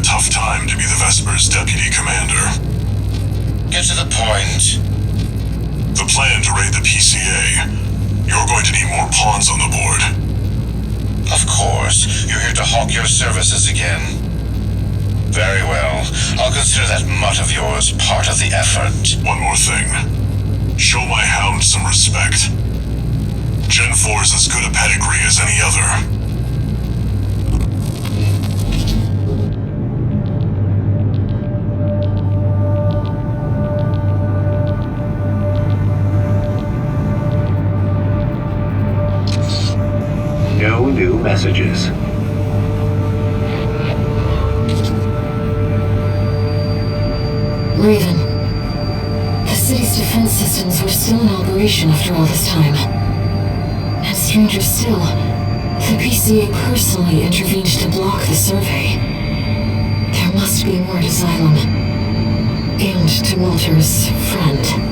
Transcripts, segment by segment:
a tough time to be the Vesper's deputy commander. Get to the point. The plan to raid the PCA. You're going to need more pawns on the board. Of course. You're here to hawk your services again. Very well. I'll consider that mutt of yours part of the effort. One more thing. Show my hound some respect. Gen 4 is as good a pedigree as any other. No new messages. Raven. The city's defense systems were still in operation after all this time. And stranger still, the PCA personally intervened to block the survey. There must be more to Xylem. And to Walter's friend.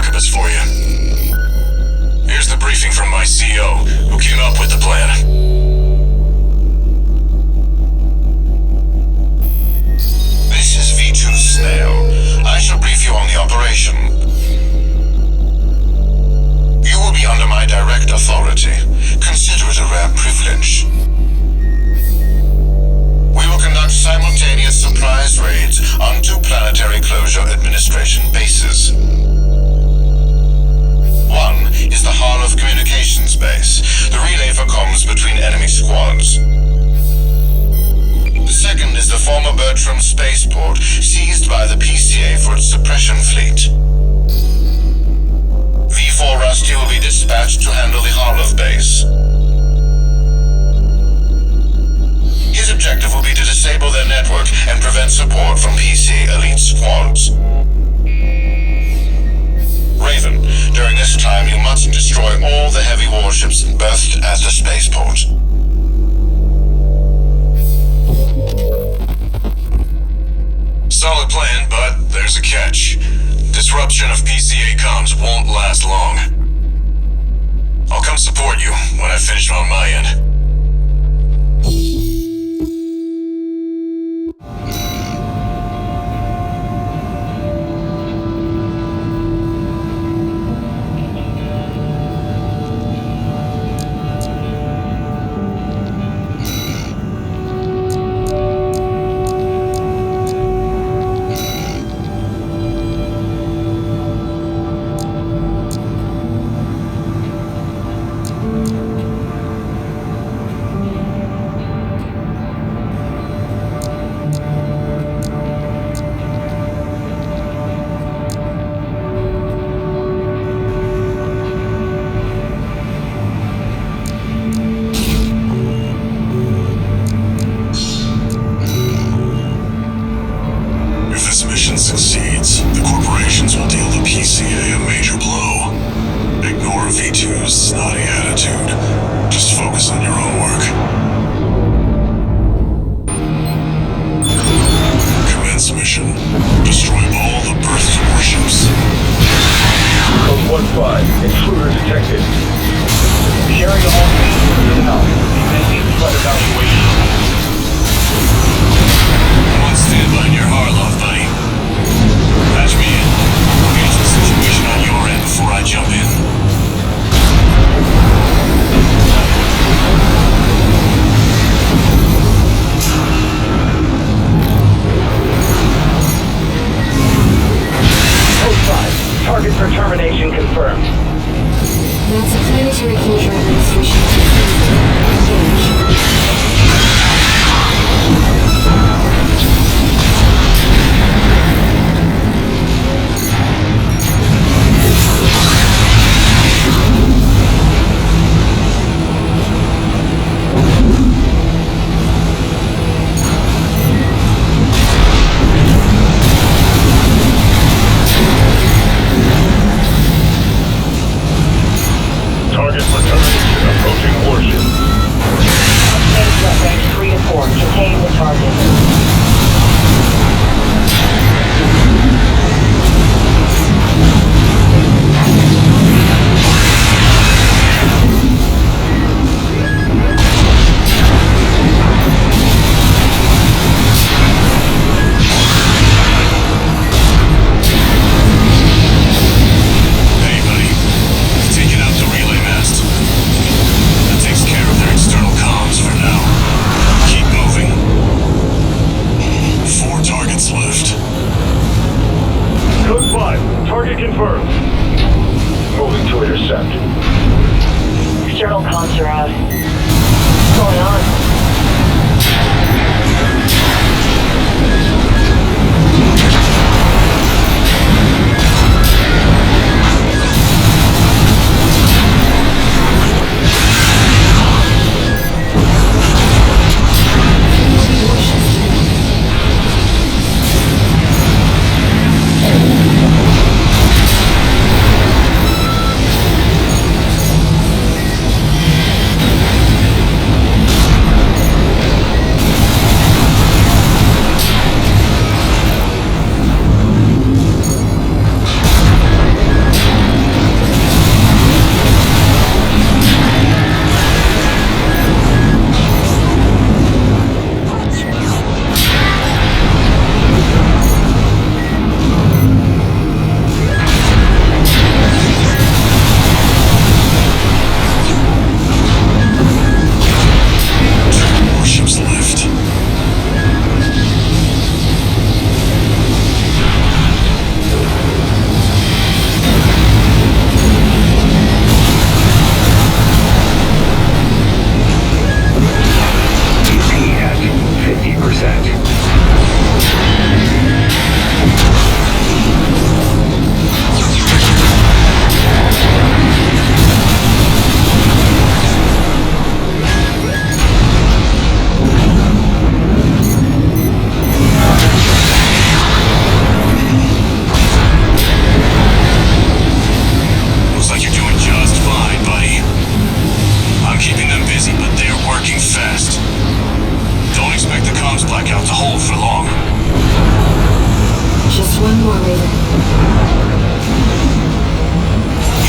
documents for you. Here's the briefing from my CO, who came up with the plan. This is V2 Snail. I shall brief you on the operation. You will be under my direct authority. Consider it a rare privilege. We will conduct simultaneous surprise raids on 2 Planetary Closure Administration bases. One is the Hall of Communications base, the relay for comms between enemy squads. The second is the former Bertram Spaceport, seized by the PCA for its suppression fleet. IVRusty will be dispatched to handle the Hall of base. His objective will be to disable their network and prevent support from PC elite squads. Raven, during this time you must destroy all the heavy warships berthed at the spaceport. Solid plan, but there's a catch. Disruption of PCA comms won't last long. I'll come support you when I finish on my end. Succeeds, the corporations will deal the PCA a major blow. Ignore V2's snotty attitude. Just focus on your own work. Commence mission. Destroy all the berthed warships. Code 1-5. Intruder detected. Sharing all means now. Commencing flood evacuation. I'm on standby near Harloff, buddy. Patch me in. Gauge the situation on your end before I jump in. Code 5. Target for termination confirmed. That's a Planetary Closure Administration. Engage. Target for termination approaching warship. Range 3 to 4. Contain the target. Confirmed. Moving to intercept. External comms are out. What's going on?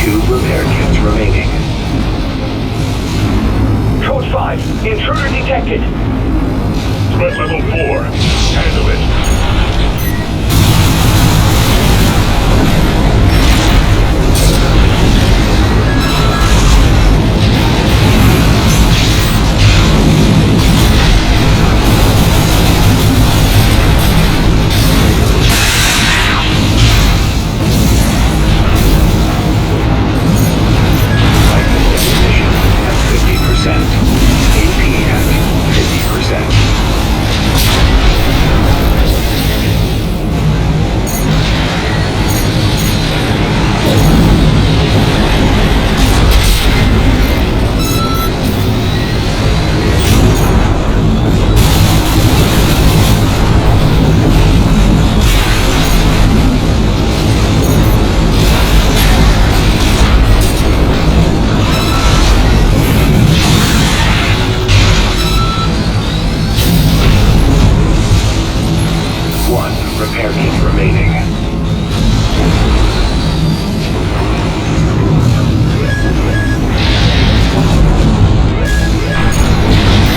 2 repair kits remaining. Code 5, intruder detected. Threat level 4. Handle it. Repair kit remaining.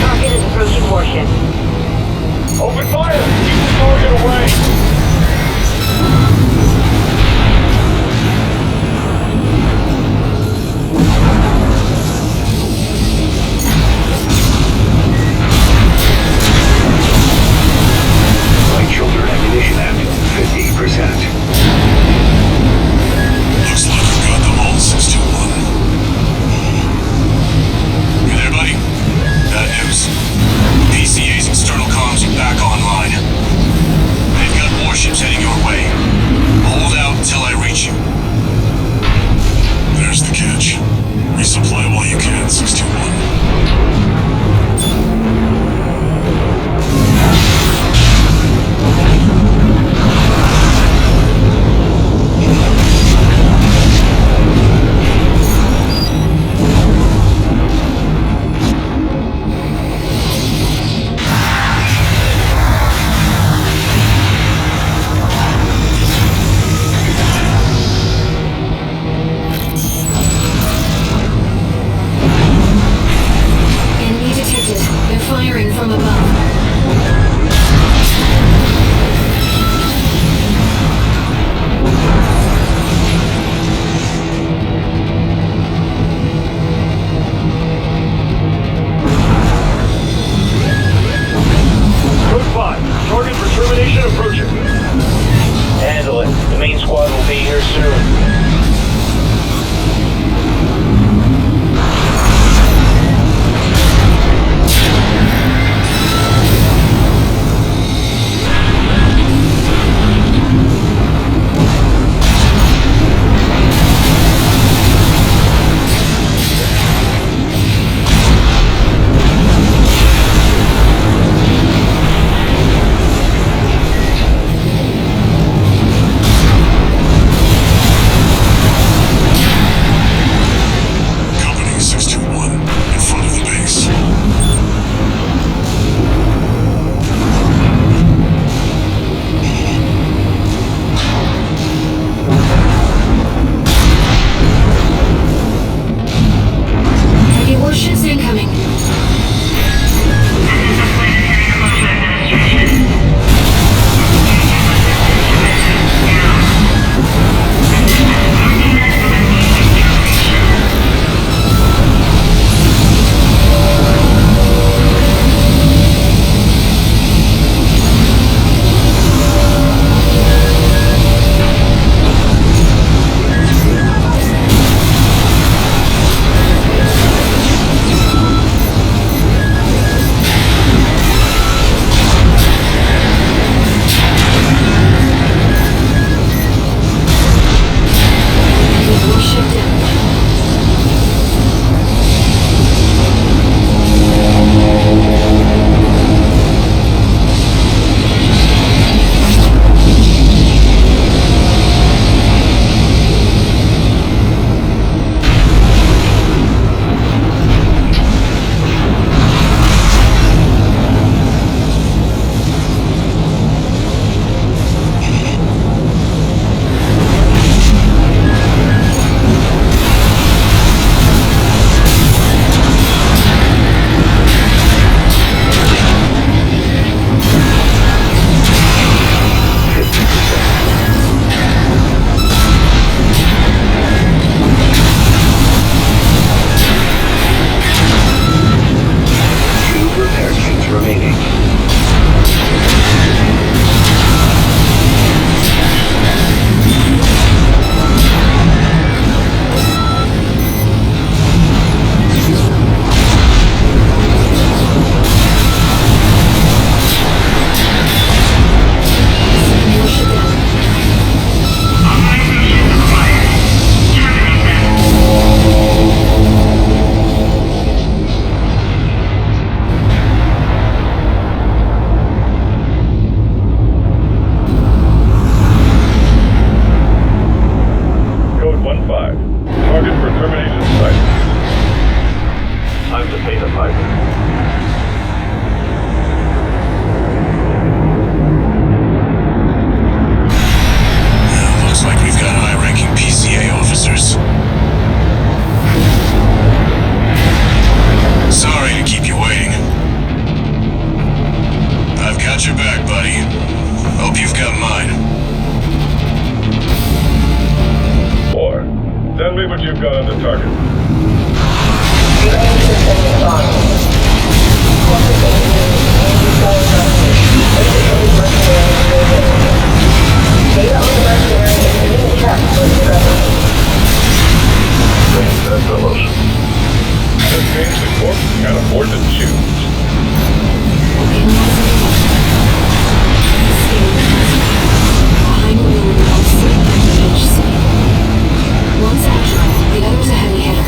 Target is approaching warship. Open fire! Keep the target away! Light shoulder ammunition at 50%. Looks like we've got them all, 621. You there, buddy? Bad news. PCA's external comms are back online. They've got warships heading your way. Hold out until I reach you. There's the catch. Resupply while you can, 621. see what you've got on the target. Relay system respond. Data on the mercenary is being kept for the present. Thanks, that fellows. This means the corp can't afford to choose. Behind the wheel of HC. One's agile, the other's a heavy hitter.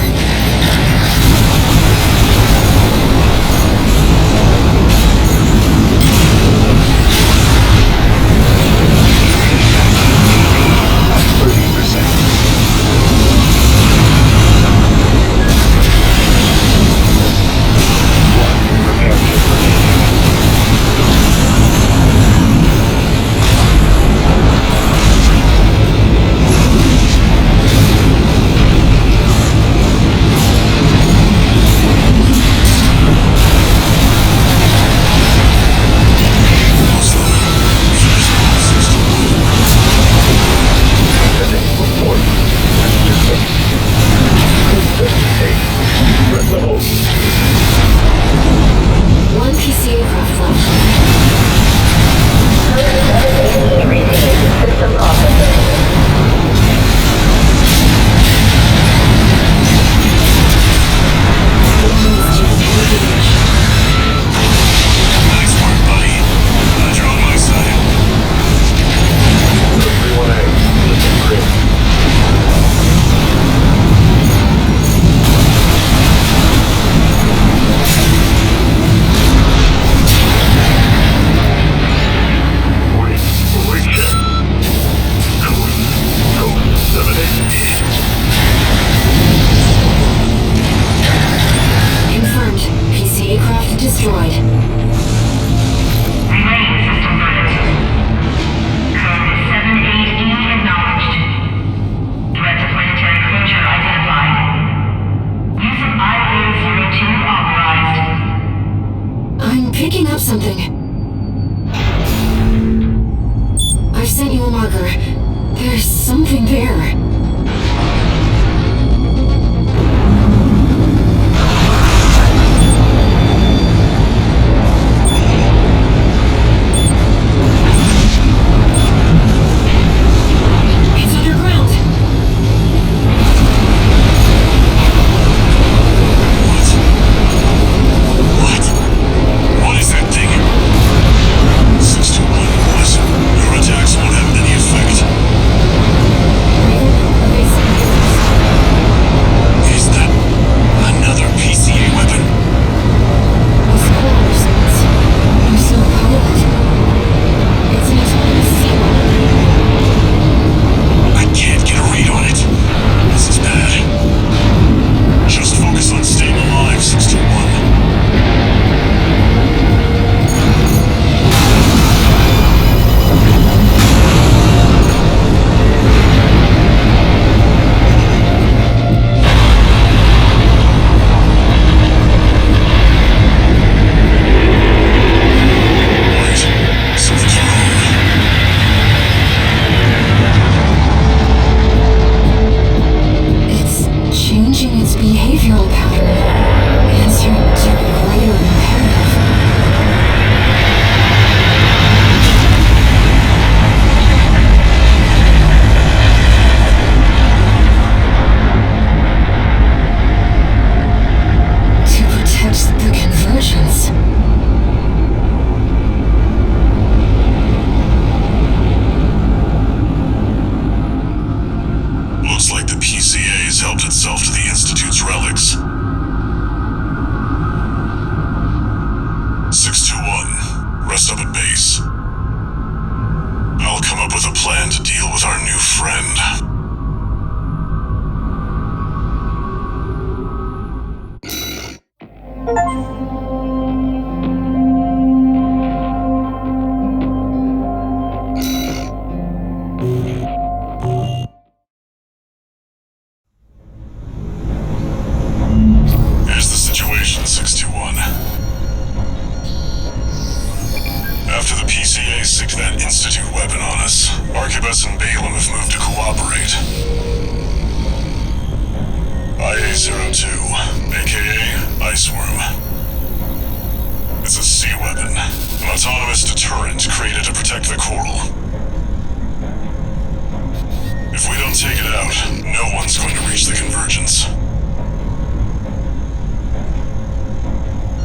PCA-02, aka Ice Worm. It's a sea weapon, an autonomous deterrent created to protect the coral. If we don't take it out, no one's going to reach the convergence.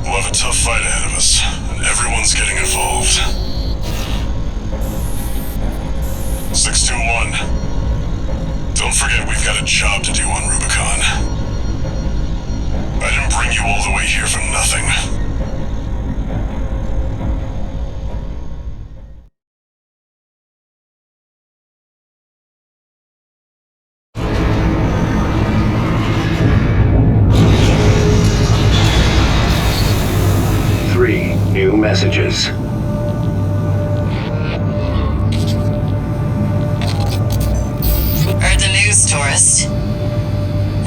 We'll have a tough fight ahead of us, and everyone's getting involved. 621. Don't forget we've got a job to do on Rubicon. I didn't bring you all the way here for nothing. Three new messages. Heard the news, tourist.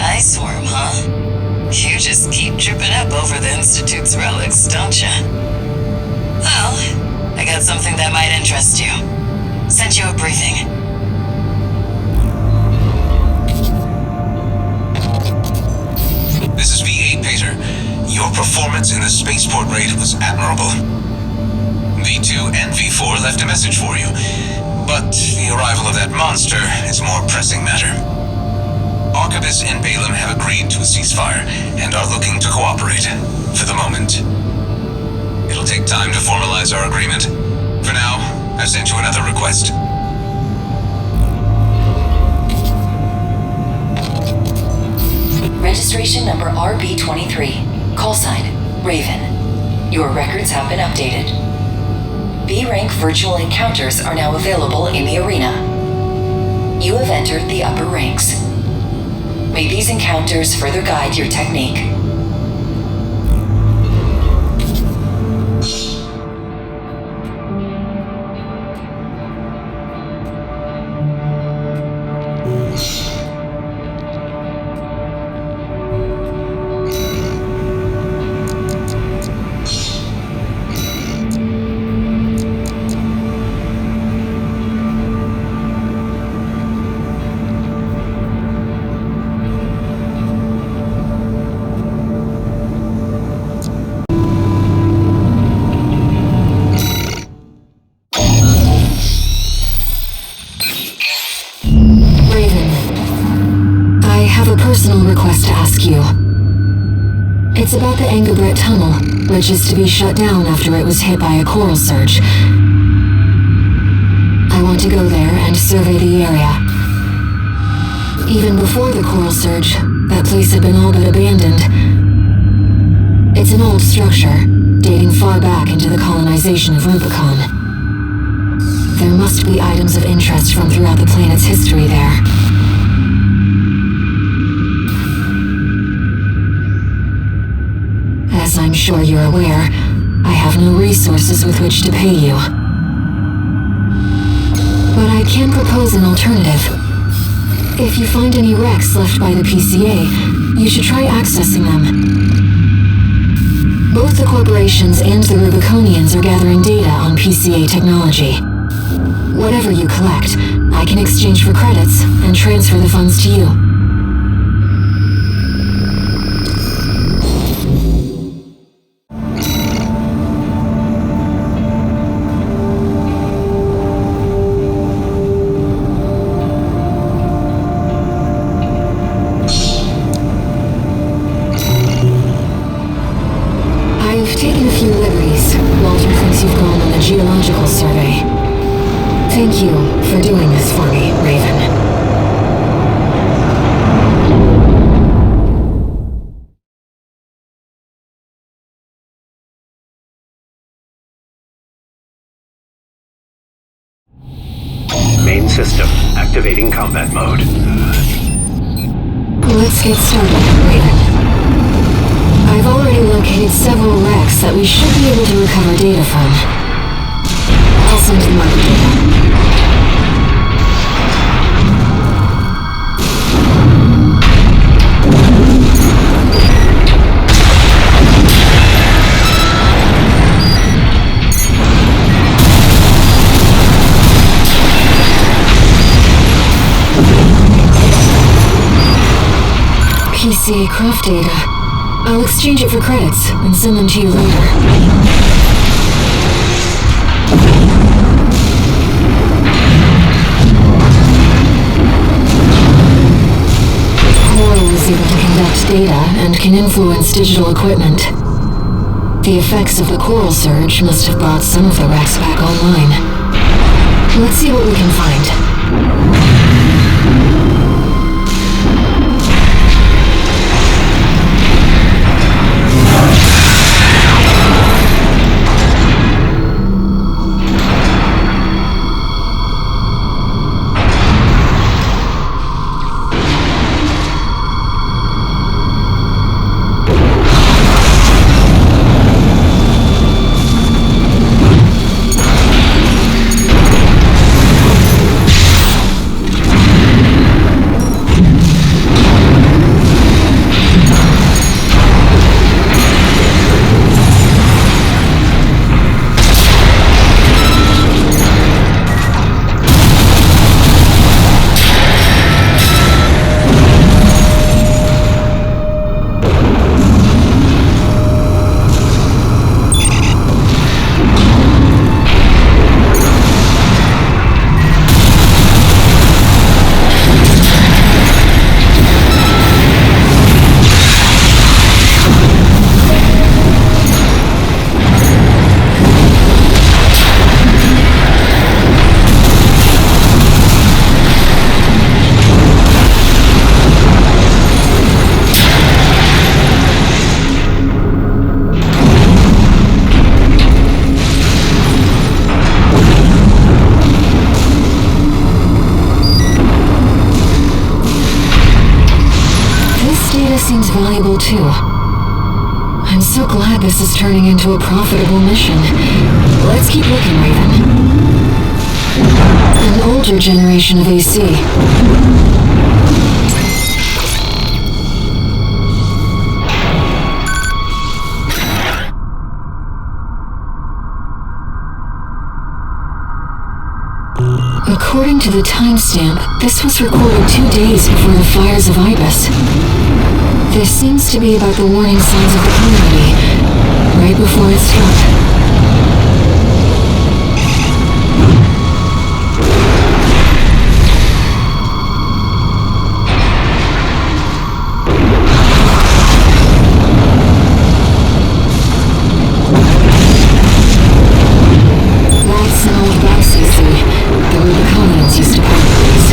Ice Worm, huh? You just keep tripping up over the Institute's relics, don't you? Well, I got something that might interest you. Sent you a briefing. This is V8, Pater. Your performance in the Spaceport raid was admirable. V2 and V4 left a message for you, but the arrival of that monster is a more pressing matter. Arquebus and Balaam have agreed to a ceasefire and are looking to cooperate, for the moment. It'll take time to formalize our agreement. For now, I've sent you another request. Registration number RB23. Call sign, Raven. Your records have been updated. B-rank virtual encounters are now available in the arena. You have entered the upper ranks. May these encounters further guide your technique. It's about the Angabret Tunnel, which is to be shut down after it was hit by a coral surge. I want to go there and survey the area. Even before the coral surge, that place had been all but abandoned. It's an old structure, dating far back into the colonization of Rubicon. There must be items of interest from throughout the planet's history there. As I'm sure you're aware, I have no resources with which to pay you. But I can propose an alternative. If you find any wrecks left by the PCA, you should try accessing them. Both the corporations and the Rubiconians are gathering data on PCA technology. Whatever you collect, I can exchange for credits and transfer the funds to you. Geological survey. Thank you for doing this for me, Raven. Main system activating combat mode. Let's get started, Raven. I've already located several wrecks that we should be able to recover data from. I'll send the market data. PCA craft data. I'll exchange it for credits and send them to you later. Coral is able to conduct data and can influence digital equipment. The effects of the coral surge must have brought some of the racks back online. Let's see what we can find. Seems valuable too. I'm so glad this is turning into a profitable mission. Let's keep looking, Raven. An older generation of AC. According to the timestamp, this was recorded 2 days before the fires of Ibis. This seems to be about the warning signs of the community, right before it struck. That's an old bus, you see. The Rubiconians used to park these.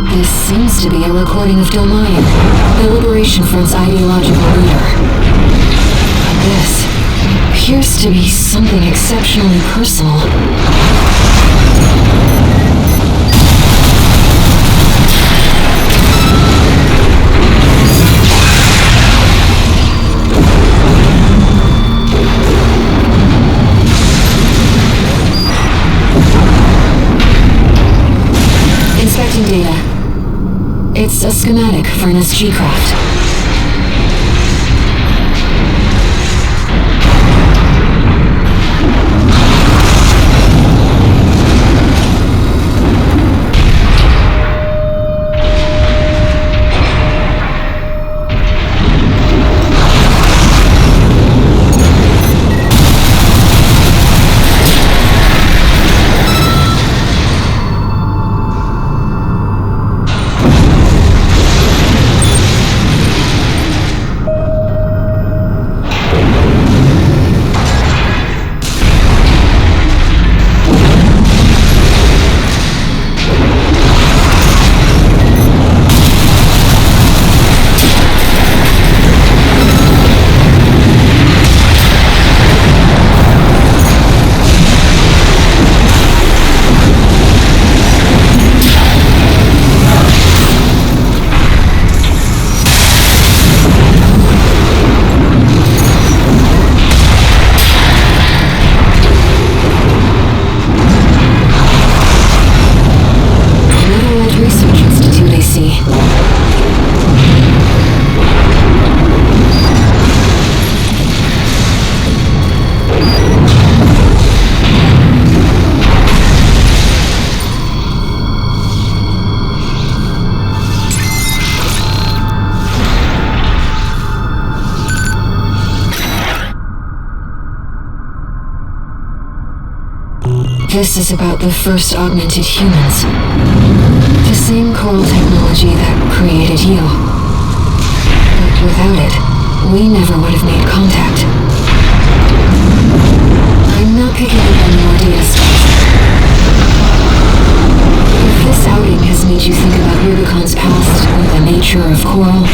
This seems to be a recording of Domayan, the Liberation Front's ideological leader. But this appears to be something exceptionally personal. Inspecting data. It's a schematic for an SG craft. this is about the first augmented humans. The same coral technology that created you. But without it, we never would have made contact. I'm not picking up any more DSTs. If this outing has made you think about Rubicon's past or the nature of coral,